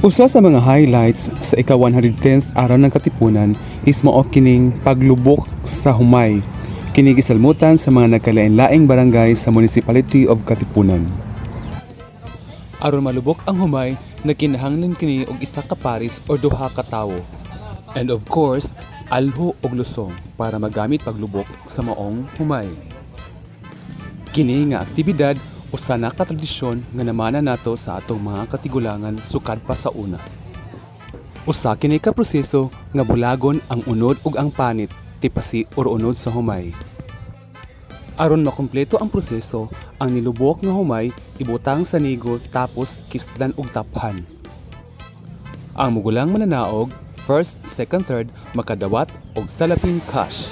Usa sa mga highlights sa ika-110th araw ng Katipunan is mao kining paglubok sa humay. Kini gisalmutan sa mga nagkalain-laing barangay sa Municipality of Katipunan. Aron malubok ang humay, nagkinahanglan kini og isa ka paris o duha ka tawo. And of course, alho og lusong para magamit paglubok sa maong humay. Kini nga aktibidad usa na ka tradisyon nga namana nato sa atong mga katigulangan sukad pa sa una. Usa kini ka proseso nga bulagon ang unod ug ang panit tipasi or unod sa humay. Aron makumpleto ang proseso, ang nilubok nga humay ibutang sa nigo tapos kislan og taphan. Ang mugulang mananaog, first, second, third makadawat og salaping cash.